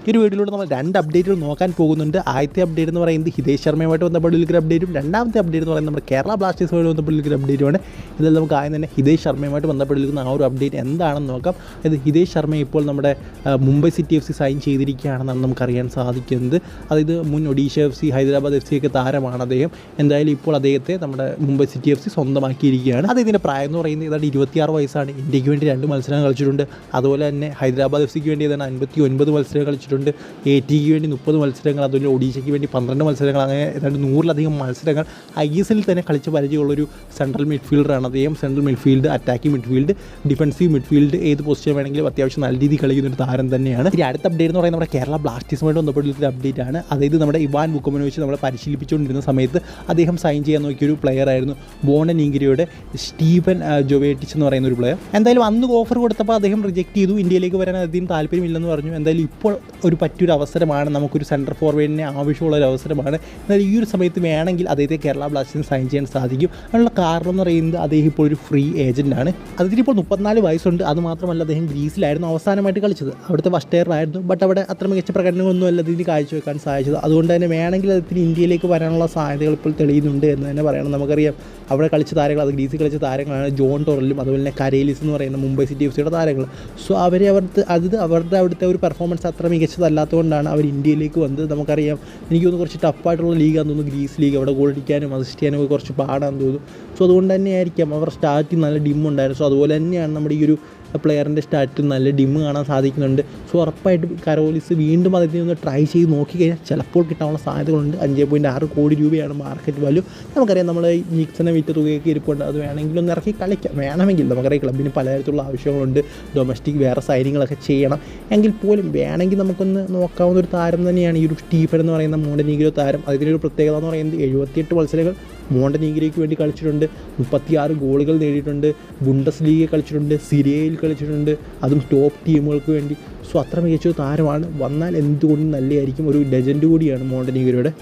ഈ ഒരു വീഡിയോയിലൂടെ നമ്മൾ 2 അപ്ഡേറ്റുകൾ നോക്കാൻ പോകുന്നുണ്ട്. ആദ്യത്തെ അപ്ഡേറ്റ് എന്ന് പറയുന്നത് ഹിതേഷ് ശർമ്മയുമായിട്ട് ബന്ധപ്പെട്ടുള്ള അപ്ഡേറ്റും, രണ്ടാമത്തെ അപ്ഡേറ്റ് എന്ന് പറയുന്നത് നമ്മുടെ കേരള ബ്ലാസ്റ്റേഴ്സുമായിട്ട് ബന്ധപ്പെട്ടുള്ള അപ്ഡേറ്റുമാണ്. ഇതിൽ നമുക്ക് ആദ്യം തന്നെ ഹിതേഷ് ശർമ്മയുമായിട്ട് ബന്ധപ്പെട്ടിരിക്കുന്ന ആ ഒരു അപ്ഡേറ്റ് എന്താണെന്ന് നോക്കാം. ഇത് ഹിതേഷ് ശർമ്മ ഇപ്പോൾ നമ്മുടെ മുംബൈ സിറ്റി FC സൈൻ ചെയ്തിരിക്കുകയാണെന്നാണ് നമുക്കറിയാൻ സാധിക്കുന്നത്. അതായത് മുൻ ഒഡീഷ FC, ഹൈദരാബാദ് FC ഒക്കെ താരമാണ് അദ്ദേഹം. എന്തായാലും ഇപ്പോൾ അദ്ദേഹത്തെ നമ്മുടെ മുംബൈ സിറ്റി FC സ്വന്തമാക്കിയിരിക്കുകയാണ്. അത് ഇതിൻ്റെ പ്രായം എന്ന് പറയുന്നത് ഏതാണ്ട് 26 വയസ്സാണ്. ഇന്ത്യക്ക് വേണ്ടി 2 മത്സരങ്ങൾ കളിച്ചിട്ടുണ്ട്. അതുപോലെ തന്നെ ഹൈദരാബാദ് FCക്ക് വേണ്ടി ഏതാണ്ട് 59 മത്സരങ്ങൾ കളിച്ചിട്ടുണ്ട്. ATക്ക് വേണ്ടി 30 മത്സരങ്ങൾ, അതുപോലെ ഒഡീഷയ്ക്ക് വേണ്ടി 12 മത്സരങ്ങൾ, അങ്ങനെ ഏതാണ്ട് 100-ലധികം മത്സരങ്ങൾ ISL തന്നെ കളിച്ച് പരിചയമുള്ളൊരു സെൻട്രൽ മിഡ്ഫീൽഡറാണ് അദ്ദേഹം. Central midfield, attacking midfield, defensive midfield, ഏത് പൊസിഷൻ വേണമെങ്കിലും അത്യാവശ്യം നല്ല രീതിയിൽ കളിക്കുന്ന ഒരു താരം തന്നെയാണ്. ഈ അടുത്ത അപ്ഡേറ്റ് എന്ന് പറയുന്നത് നമ്മുടെ കേരള ബ്ലാസ്റ്റേഴ്സുമായിട്ട് ബന്ധപ്പെട്ടുള്ള അപ്ഡേറ്റ് ആണ്. അതായത് നമ്മുടെ ഇവാൻ വുക്കോമനോവിച്ച് നമ്മളെ പരിശീലിപ്പിച്ചുകൊണ്ടിരുന്ന സമയത്ത് അദ്ദേഹം സൈൻ ചെയ്യാൻ നോക്കിയൊരു പ്ലെയർ ആയിരുന്നു ബോണ്ടനീഗരയുടെ സ്റ്റീഫൻ ജോവേറ്റിച്ച് എന്ന് പറയുന്ന ഒരു പ്ലെയർ. എന്തായാലും അന്ന് ഓഫർ കൊടുത്തപ്പോൾ അദ്ദേഹം റിജക്ട് ചെയ്തു. ഇന്ത്യയിലേക്ക് വരാൻ അധികം താല്പര്യമില്ലെന്ന് പറഞ്ഞു. എന്തായാലും ഇപ്പോൾ ഒരു പറ്റിയൊരു അവസരമാണ്, നമുക്കൊരു സെൻറ്റർ ഫോർവേഡിനെ ആവശ്യമുള്ളൊരു അവസരമാണ്. എന്നാൽ ഈ ഒരു സമയത്ത് വേണമെങ്കിൽ അദ്ദേഹത്തെ കേരള ബ്ലാസ്റ്റേഴ്സിന് സൈൻ ചെയ്യാൻ സാധിക്കും. അതിനുള്ള കാരണം എന്ന് പറയുന്നത് അദ്ദേഹം ഇപ്പോൾ ഒരു ഫ്രീ ഏജൻറ്റാണ്. അദ്ദേഹത്തിന് ഇപ്പോൾ 34 വയസ്സുണ്ട്. അതുമാത്രമല്ല അദ്ദേഹം ഗ്രീസിലായിരുന്നു അവസാനമായിട്ട് കളിച്ചത്. അവിടുത്തെ ഫസ്റ്റ് ഇയറായിരുന്നു. ബട്ട് അവിടെ അത്ര മികച്ച പ്രകടനമൊന്നുമല്ല ഇതിന് കാഴ്ചവെക്കാൻ സാധിച്ചത്. അതുകൊണ്ട് തന്നെ വേണമെങ്കിൽ അദ്ദേഹത്തിന് ഇന്ത്യയിലേക്ക് വരാനുള്ള സാധ്യതകൾ ഇപ്പോൾ തെളിയുന്നുണ്ട് എന്ന് തന്നെ പറയണം. നമുക്കറിയാം അവിടെ കളിച്ച താരങ്ങൾ, അത് ഗ്രീസിൽ കളിച്ച താരങ്ങളാണ് ജോൺ ടോറലും അതുപോലെ തന്നെ കരേലിസ് എന്ന് പറയുന്ന മുംബൈ സിറ്റി FCയുടെ താരങ്ങൾ. സോ അവരുടെ അവിടുത്തെ ഒരു പെർഫോമൻസ് അത്ര മികച്ചതല്ലാത്തതുകൊണ്ടാണ് അവർ ഇന്ത്യയിലേക്ക് വന്നത്. നമുക്കറിയാം, എനിക്ക് തോന്നുന്നു കുറച്ച് ടഫായിട്ടുള്ള ലീഗാണെന്ന് തോന്നുന്നു ഗ്രീസ് ലീഗ്. അവിടെ ഗോൾ അടിക്കാനും അസിസ്റ്റ് ചെയ്യാനും ഒക്കെ കുറച്ച് പാടാണെന്ന് തോന്നുന്നു. സോ അതുകൊണ്ട് തന്നെ ആയിരിക്കാം അവർ സ്റ്റാർട്ടിങ് നല്ല ഡിമ്മുണ്ടായിരുന്നു. സോ അതുപോലെ തന്നെയാണ് നമ്മുടെ ഈ ഒരു പ്ലെയറിൻ്റെ സ്റ്റാറ്റിൽ നല്ല ഡിമ്മ് കാണാൻ സാധിക്കുന്നുണ്ട്. സോ ഉറപ്പായിട്ടും കരോലിസ് വീണ്ടും അതിനെ ഒന്ന് ട്രൈ ചെയ്ത് നോക്കിക്കഴിഞ്ഞാൽ ചിലപ്പോൾ കിട്ടാനുള്ള സാധ്യതകളുണ്ട്. 5.6 കോടി രൂപയാണ് മാർക്കറ്റ് വാല്യൂ. നമുക്കറിയാം നമ്മൾ ഈ നീക്സിനെ വിറ്റ തുകയൊക്കെ ഇരിപ്പുണ്ട്. അത് വേണമെങ്കിൽ ഒന്ന് ഇറക്കി കളിക്കാം. വേണമെങ്കിൽ നമുക്കറിയാം ക്ലബിന് പലതരത്തിലുള്ള ആവശ്യങ്ങളുണ്ട്. ഡൊമസ്റ്റിക് വേറെ സൈനിങ്ങളൊക്കെ ചെയ്യണം. എങ്കിൽ പോലും വേണമെങ്കിൽ നമുക്കൊന്ന് നോക്കാവുന്ന ഒരു താരം തന്നെയാണ് ഈ ഒരു സ്റ്റീഫൻ എന്ന് പറയുന്ന മോണ്ടനീഗ്രോ താരം. അതിനൊരു പ്രത്യേകത എന്ന് പറയുന്നത് 78 മത്സരങ്ങൾ മോണ്ടനീഗ്രോയ്ക്ക് വേണ്ടി കളിച്ചിട്ടുണ്ട്. 36 ഗോളുകൾ നേടിയിട്ടുണ്ട്. ബുണ്ടസ് ലീഗ് കളിച്ചിട്ടുണ്ട്, സിരിയയിൽ കളിച്ചിട്ടുണ്ട്, അതും ടോപ്പ് ടീമുകൾക്ക് വേണ്ടി. സോ അത്ര മികച്ചൊരു താരമാണ്. വന്നാൽ എന്തുകൊണ്ടും നല്ലതായിരിക്കും. ഒരു ലെജൻഡ് കൂടിയാണ് മോണ്ടനീഗ്രോയുടെ.